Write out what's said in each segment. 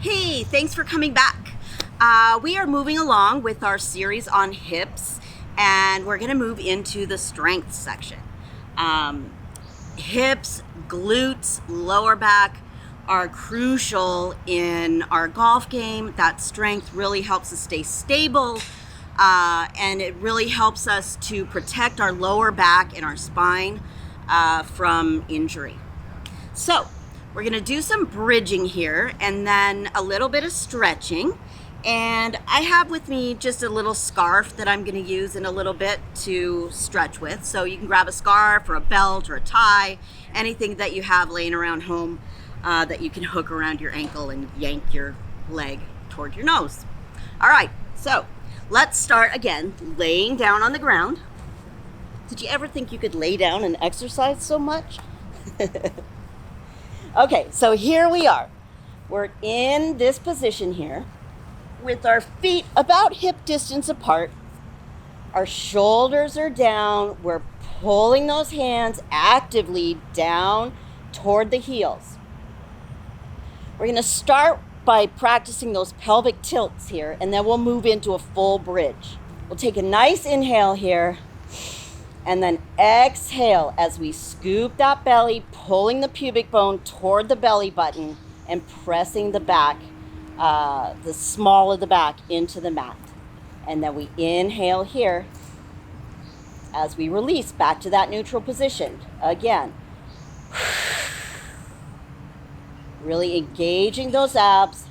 Hey, thanks for coming back. We are moving along with our series on hips, and we're going to move into the strength section. Hips, glutes, lower back are crucial in our golf game. That strength really helps us stay stable, and it really helps us to protect our lower back and our spine from injury. So, we're going to do some bridging here and then a little bit of stretching. And I have with me just a little scarf that I'm going to use in a little bit to stretch with. So you can grab a scarf or a belt or a tie, anything that you have laying around home that you can hook around your ankle and yank your leg toward your nose. All right, so let's start again laying down on the ground. Did you ever think you could lay down and exercise so much? Okay, so here we are. We're in this position here with our feet about hip distance apart. Our shoulders are down. We're pulling those hands actively down toward the heels. We're going to start by practicing those pelvic tilts here, and then we'll move into a full bridge. We'll take a nice inhale here. And then exhale as we scoop that belly, pulling the pubic bone toward the belly button and pressing the back, the small of the back into the mat. And then we inhale here as we release back to that neutral position. Again, really engaging those abs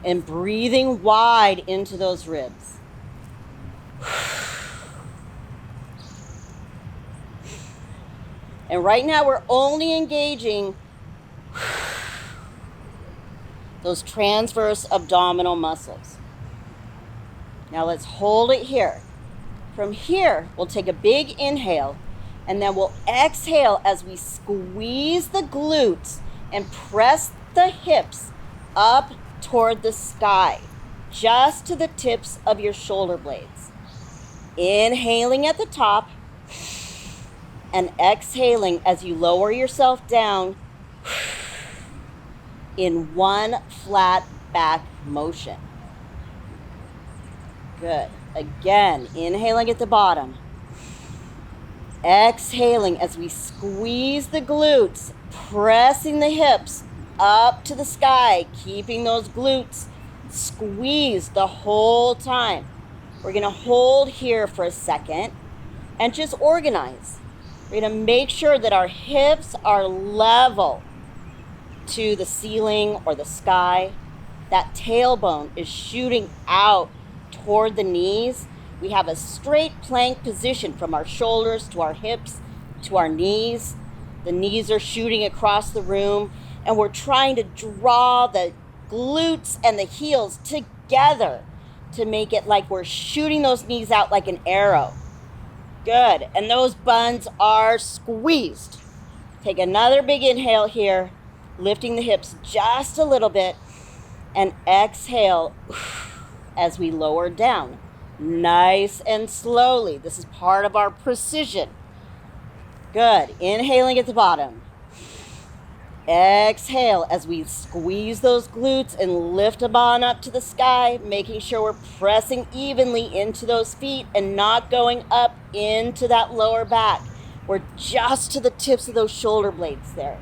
and breathing wide into those ribs. And right now we're only engaging those transverse abdominal muscles. Now let's hold it here. From here, we'll take a big inhale, and then we'll exhale as we squeeze the glutes and press the hips up toward the sky, just to the tips of your shoulder blades. Inhaling at the top, and exhaling as you lower yourself down in one flat back motion. Good. Again, inhaling at the bottom. Exhaling as we squeeze the glutes, pressing the hips up to the sky, keeping those glutes squeezed the whole time. We're going to hold here for a second and just organize. We're going to make sure that our hips are level to the ceiling or the sky. That tailbone is shooting out toward the knees. We have a straight plank position from our shoulders to our hips to our knees. The knees are shooting across the room, and we're trying to draw the glutes and the heels together to make it like we're shooting those knees out like an arrow. Good, and those buns are squeezed. Take another big inhale here, lifting the hips just a little bit, and exhale as we lower down. Nice and slowly. This is part of our precision. Good, inhaling at the bottom. Exhale as we squeeze those glutes and lift them on up to the sky, making sure we're pressing evenly into those feet and not going up into that lower back. We're just to the tips of those shoulder blades there.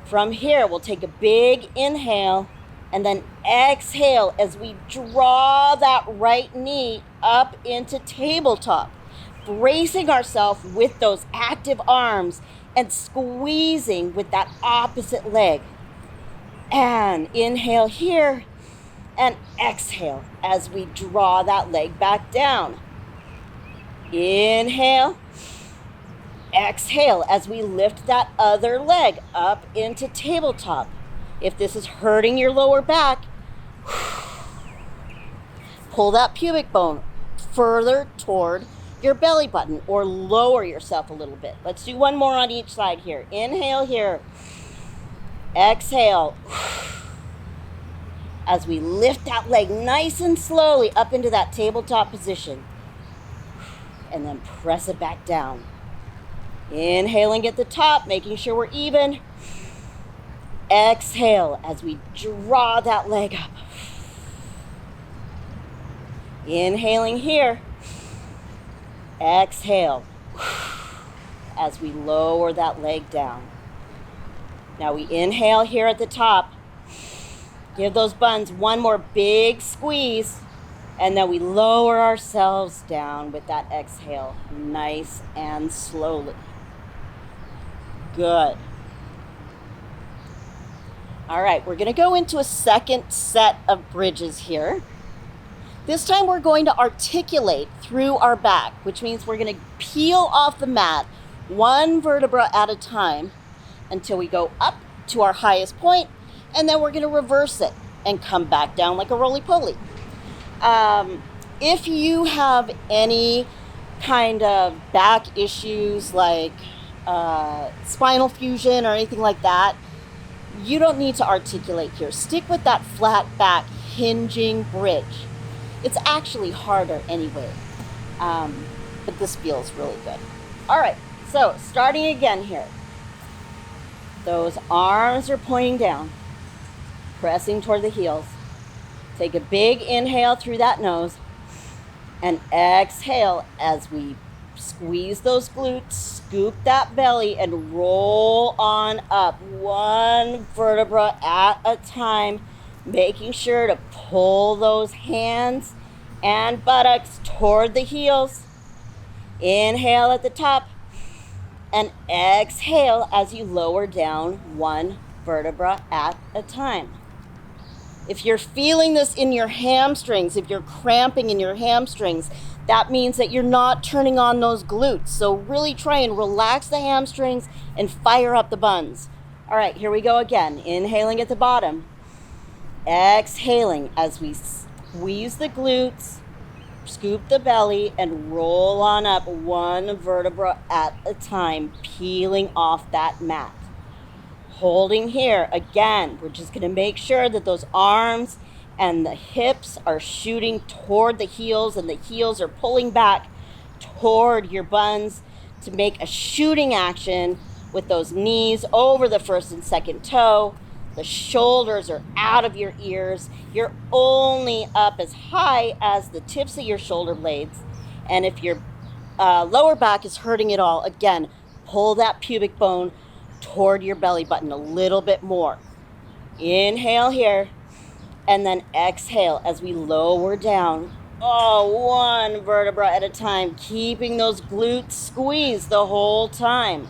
From here, we'll take a big inhale and then exhale as we draw that right knee up into tabletop, bracing ourselves with those active arms and squeezing with that opposite leg. And inhale here and exhale as we draw that leg back down. Inhale, exhale as we lift that other leg up into tabletop. If this is hurting your lower back, pull that pubic bone further toward your belly button or lower yourself a little bit. Let's do one more on each side here. Inhale here. Exhale. As we lift that leg nice and slowly up into that tabletop position. And then press it back down. Inhaling at the top, making sure we're even. exhale as we draw that leg up. Inhaling here. Exhale as we lower that leg down. Now we inhale here at the top. Give those buns one more big squeeze. And then we lower ourselves down with that exhale, nice and slowly. Good. All right, we're going to go into a second set of bridges here. This time we're going to articulate through our back, which means we're going to peel off the mat one vertebra at a time until we go up to our highest point, and then we're going to reverse it and come back down like a roly-poly. If you have any kind of back issues like spinal fusion or anything like that, you don't need to articulate here. Stick with that flat back hinging bridge. It's actually harder anyway, but this feels really good. All right, so starting again here. Those arms are pointing down, pressing toward the heels. Take a big inhale through that nose and exhale as we squeeze those glutes, scoop that belly, and roll on up one vertebra at a time, making sure to pull those hands and buttocks toward the heels. Inhale at the top and exhale as you lower down one vertebra at a time. If you're feeling this in your hamstrings, if you're cramping in your hamstrings, that means that you're not turning on those glutes. So really try and relax the hamstrings and fire up the buns. All right, here we go again. Inhaling at the bottom. Exhaling as we squeeze the glutes, scoop the belly, and roll on up one vertebra at a time, peeling off that mat. Holding here, again, we're just going to make sure that those arms and the hips are shooting toward the heels and the heels are pulling back toward your buns to make a shooting action with those knees over the first and second toe. The shoulders are out of your ears. You're only up as high as the tips of your shoulder blades. And if your lower back is hurting at all, again, pull that pubic bone toward your belly button a little bit more. Inhale here, and then exhale as we lower down. One vertebra at a time, keeping those glutes squeezed the whole time.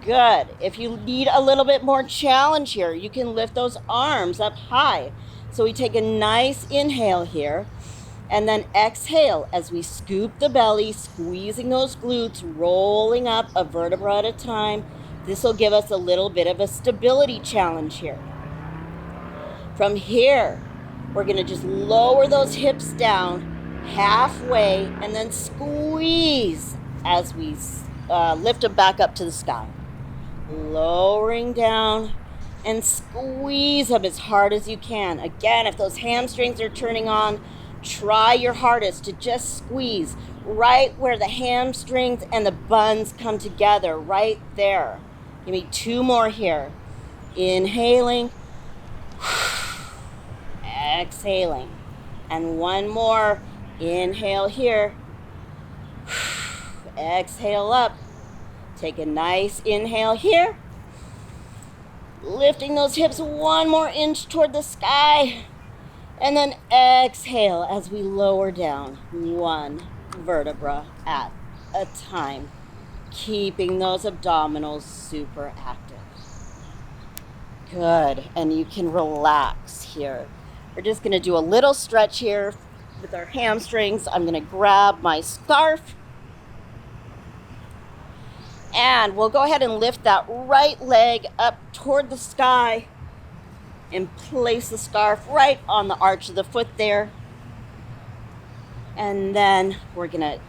Good. If you need a little bit more challenge here, you can lift those arms up high. So we take a nice inhale here, and then exhale as we scoop the belly, squeezing those glutes, rolling up a vertebra at a time. This will give us a little bit of a stability challenge here. From here, we're going to just lower those hips down halfway and then squeeze as we lift them back up to the sky. Lowering down and squeeze them as hard as you can. Again, if those hamstrings are turning on, try your hardest to just squeeze right where the hamstrings and the buns come together, right there. Give me two more here. Inhaling, exhaling, and one more. Inhale here, exhale up. Take a nice inhale here, lifting those hips one more inch toward the sky, and then exhale as we lower down one vertebra at a time, keeping those abdominals super active. Good, and you can relax here. We're just going to do a little stretch here with our hamstrings. I'm going to grab my scarf. And we'll go ahead and lift that right leg up toward the sky and place the scarf right on the arch of the foot there. And then we're gonna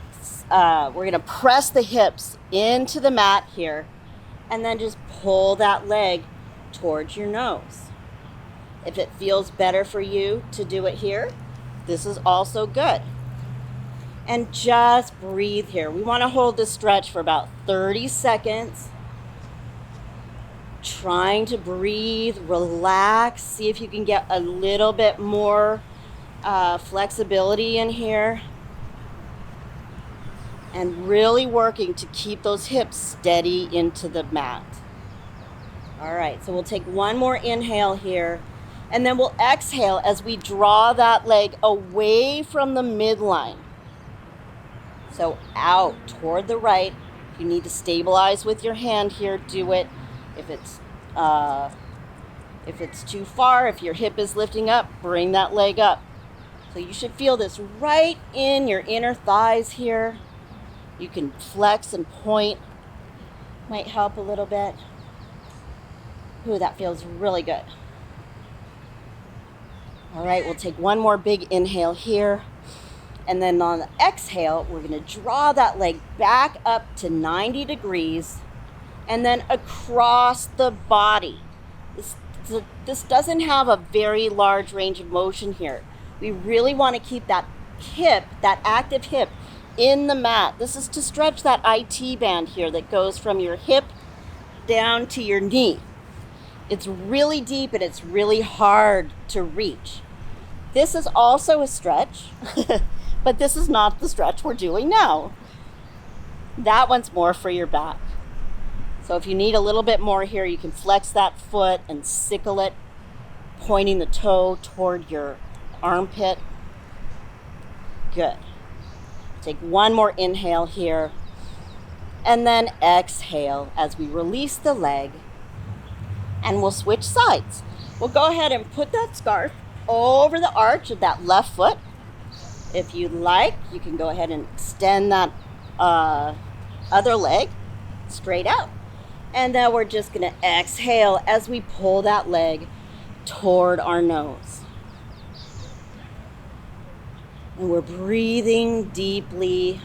press the hips into the mat here, and then just pull that leg towards your nose. If it feels better for you to do it here, this is also good. And just breathe here. We want to hold this stretch for about 30 seconds. Trying to breathe, relax, see if you can get a little bit more flexibility in here. And really working to keep those hips steady into the mat. All right, so we'll take one more inhale here, and then we'll exhale as we draw that leg away from the midline. So out toward the right. If you need to stabilize with your hand here, do it. If it's too far, if your hip is lifting up, bring that leg up. So you should feel this right in your inner thighs here. You can flex and point. Might help a little bit. Ooh, that feels really good. All right, we'll take one more big inhale here. And then on the exhale, we're going to draw that leg back up to 90 degrees and then across the body. This doesn't have a very large range of motion here. We really want to keep that hip, that active hip, in the mat. This is to stretch that IT band here that goes from your hip down to your knee. It's really deep and it's really hard to reach. This is also a stretch, but this is not the stretch we're doing now. That one's more for your back. So if you need a little bit more here, you can flex that foot and sickle it, pointing the toe toward your armpit. Good. Take one more inhale here, and then exhale as we release the leg, and we'll switch sides. We'll go ahead and put that scarf over the arch of that left foot. If you'd like, you can go ahead and extend that other leg straight out. And then we're just going to exhale as we pull that leg toward our nose. And we're breathing deeply,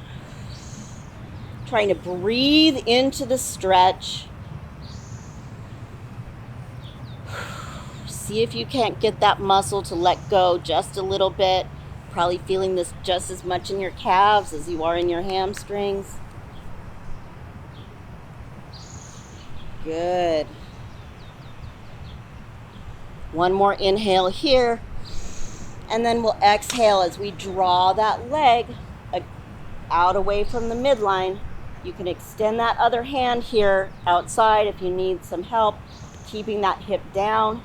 trying to breathe into the stretch. See if you can't get that muscle to let go just a little bit. Probably feeling this just as much in your calves as you are in your hamstrings. Good. One more inhale here. And then we'll exhale as we draw that leg out away from the midline. You can extend that other hand here outside if you need some help keeping that hip down.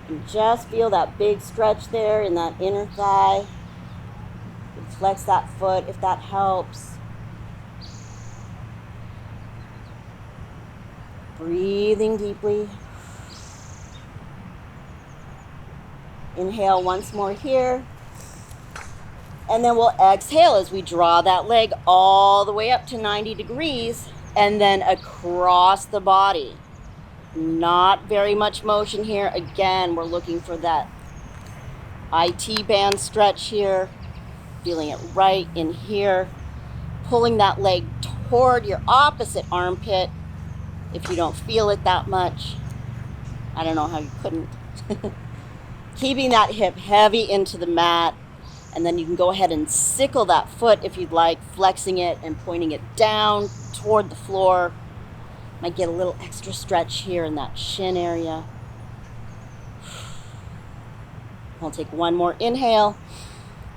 And just feel that big stretch there in that inner thigh. Flex that foot if that helps. Breathing deeply. Inhale once more here. And then we'll exhale as we draw that leg all the way up to 90 degrees and then across the body. Not very much motion here. Again, we're looking for that IT band stretch here. Feeling it right in here. Pulling that leg toward your opposite armpit if you don't feel it that much. I don't know how you couldn't. Keeping that hip heavy into the mat. And then you can go ahead and sickle that foot if you'd like, flexing it and pointing it down toward the floor. Might get a little extra stretch here in that shin area. We'll take one more inhale.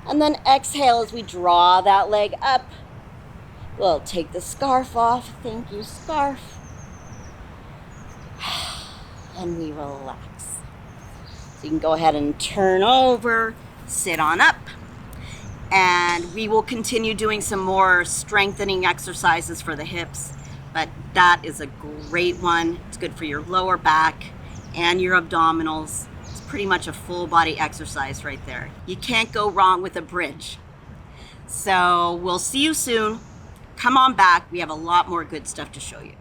And then exhale as we draw that leg up. We'll take the scarf off. Thank you, scarf. And we relax. So you can go ahead and turn over, sit on up. And we will continue doing some more strengthening exercises for the hips. But that is a great one. It's good for your lower back and your abdominals. It's pretty much a full body exercise right there. You can't go wrong with a bridge. So we'll see you soon. Come on back. We have a lot more good stuff to show you.